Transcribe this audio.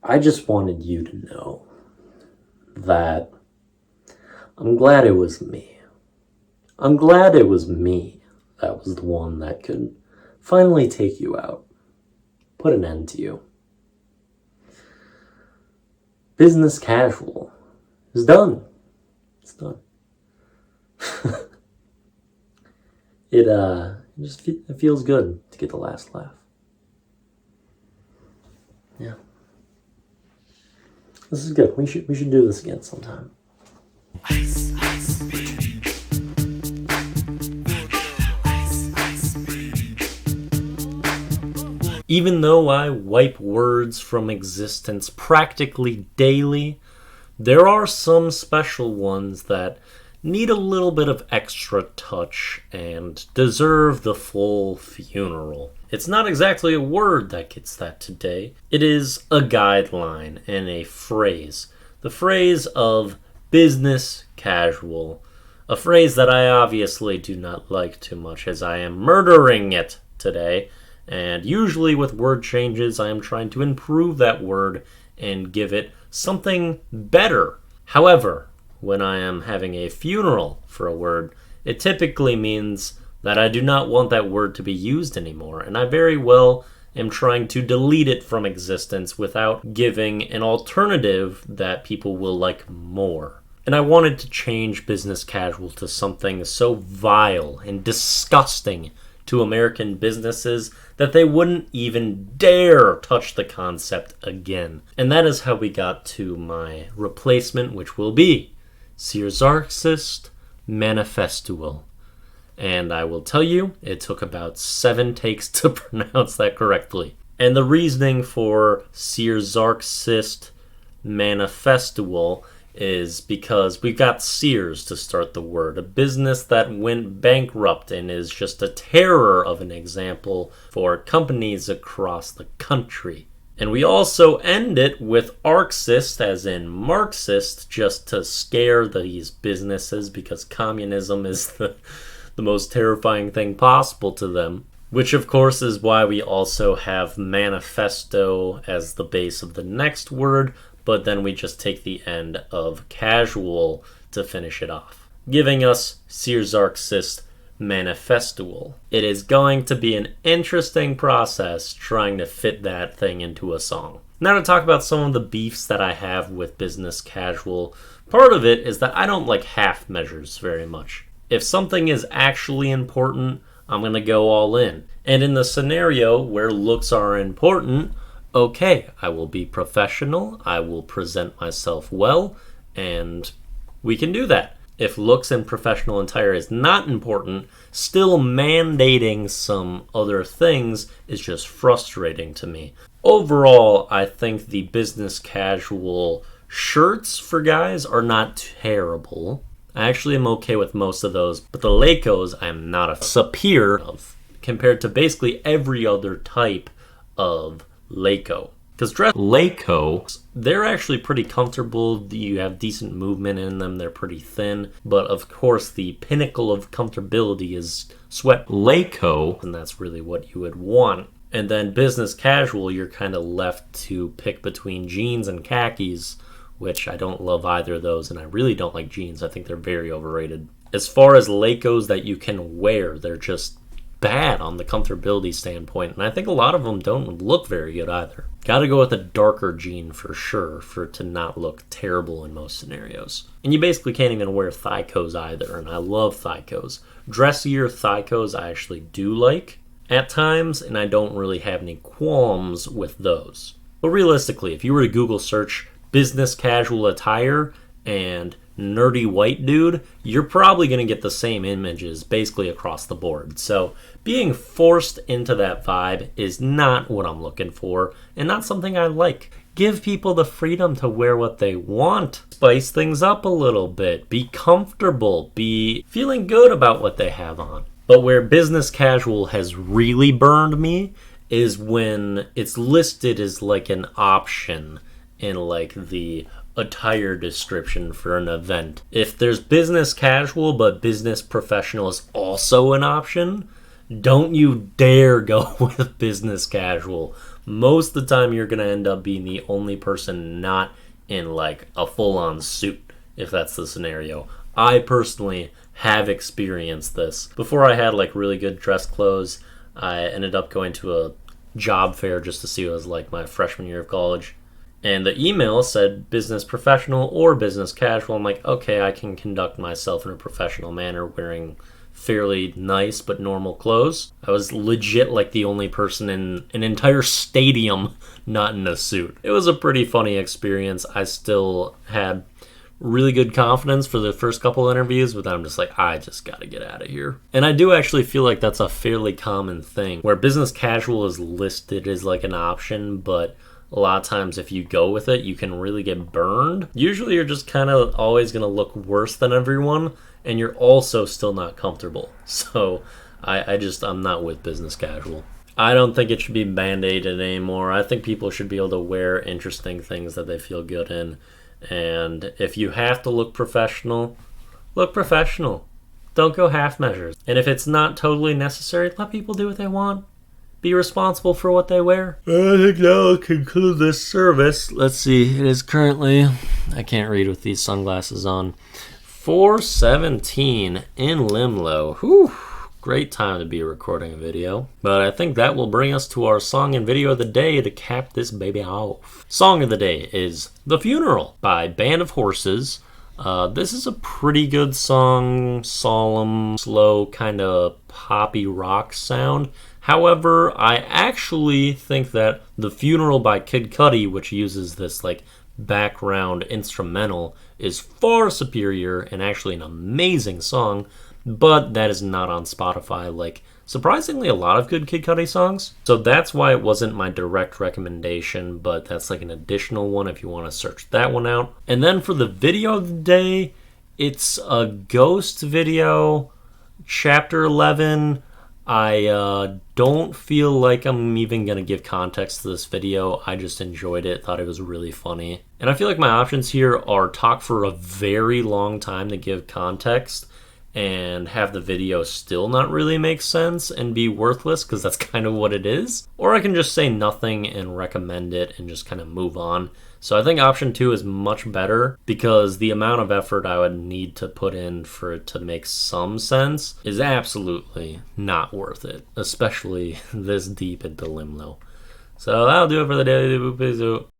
I just wanted you to know that I'm glad it was me. I'm glad it was me that was the one that could finally take you out, put an end to you. Business casual is done. It's done. It feels good to get the last laugh. Yeah. This is good. We should do this again sometime. Even though I wipe words from existence practically daily, there are some special ones that need a little bit of extra touch and deserve the full funeral. It's not exactly a word that gets that today. It is a guideline and a phrase. The phrase of business casual. A phrase that I obviously do not like too much, as I am murdering it today. And usually with word changes, I am trying to improve that word and give it something better. However, when I am having a funeral for a word, it typically means that I do not want that word to be used anymore, and I very well am trying to delete it from existence without giving an alternative that people will like more. And I wanted to change business casual to something so vile and disgusting to American businesses that they wouldn't even dare touch the concept again. And that is how we got to my replacement, which will be Searsarxist Manifestual. And I will tell you, it took about 7 takes to pronounce that correctly. And the reasoning for Searsarxist Manifestual is because we've got Sears to start the word, a business that went bankrupt and is just a terror of an example for companies across the country. And we also end it with Arxist, as in Marxist, just to scare these businesses because communism is the most terrifying thing possible to them. Which, of course, is why we also have manifesto as the base of the next word, but then we just take the end of casual to finish it off, giving us Searsarxist Manifestual. It is going to be an interesting process trying to fit that thing into a song. Now to talk about some of the beefs that I have with business casual. Part of it is that I don't like half measures very much. If something is actually important, I'm going to go all in. And in the scenario where looks are important, okay, I will be professional, I will present myself well, and we can do that. If looks and professional attire is not important, still mandating some other things is just frustrating to me. Overall, I think the business casual shirts for guys are not terrible. I actually am okay with most of those, but the Lakos I'm not a superior of, compared to basically every other type of Lako. Because dress Lakos, they're actually pretty comfortable. You have decent movement in them. They're pretty thin. But of course, the pinnacle of comfortability is sweat Lako, and that's really what you would want. And then business casual, you're kind of left to pick between jeans and khakis, which I don't love either of those, and I really don't like jeans. I think they're very overrated. As far as Lakos that you can wear, they're just bad on the comfortability standpoint, and I think a lot of them don't look very good either. Gotta go with a darker jean for sure for it to not look terrible in most scenarios. And you basically can't even wear thigh-co's either, and I love thigh-co's. Dressier thigh-co's I actually do like at times, and I don't really have any qualms with those. But realistically, if you were to Google search business casual attire and nerdy white dude, you're probably going to get the same images basically across the board. So being forced into that vibe is not what I'm looking for and not something I like. Give people the freedom to wear what they want. Spice things up a little bit. Be comfortable. Be feeling good about what they have on. But where business casual has really burned me is when it's listed as like an option in like the attire description for an event. If there's business casual but business professional is also an option, don't you dare go with business casual. Most of the time you're going to end up being the only person not in like a full-on suit, if that's the scenario. I personally have experienced this. Before I had like really good dress clothes, I ended up going to a job fair just to see what it was like my freshman year of college. And the email said business professional or business casual. I'm like, okay, I can conduct myself in a professional manner wearing fairly nice but normal clothes. I was legit like the only person in an entire stadium not in a suit. It was a pretty funny experience. I still had really good confidence for the first couple interviews, but then I'm just like, I just gotta get out of here. And I do actually feel like that's a fairly common thing where business casual is listed as like an option, but a lot of times if you go with it, you can really get burned. Usually you're just kind of always going to look worse than everyone, and you're also still not comfortable. So I'm not with business casual. I don't think it should be band-aided anymore. I think people should be able to wear interesting things that they feel good in. And if you have to look professional, look professional. Don't go half measures. And if it's not totally necessary, let people do what they want. Be responsible for what they wear. I think that will conclude this service. Let's see. It is currently, I can't read with these sunglasses on, 4:17 in Limlo. Whew. Great time to be recording a video. But I think that will bring us to our song and video of the day to cap this baby off. Song of the day is The Funeral by Band of Horses. This is a pretty good song, solemn, slow, kind of poppy rock sound. However, I actually think that The Funeral by Kid Cudi, which uses this like background instrumental, is far superior and actually an amazing song, but that is not on Spotify like surprisingly a lot of good Kid Cudi songs. So that's why it wasn't my direct recommendation, but that's like an additional one if you want to search that one out. And then for the video of the day, it's a ghost video, chapter 11. I don't feel like I'm even going to give context to this video. I just enjoyed it, thought it was really funny. And I feel like my options here are talk for a very long time to give context and have the video still not really make sense and be worthless, because that's kind of what it is. Or I can just say nothing and recommend it and just kind of move on. So I think option 2 is much better, because the amount of effort I would need to put in for it to make some sense is absolutely not worth it, especially this deep into Limlo. So that'll do it for the daily Wippy.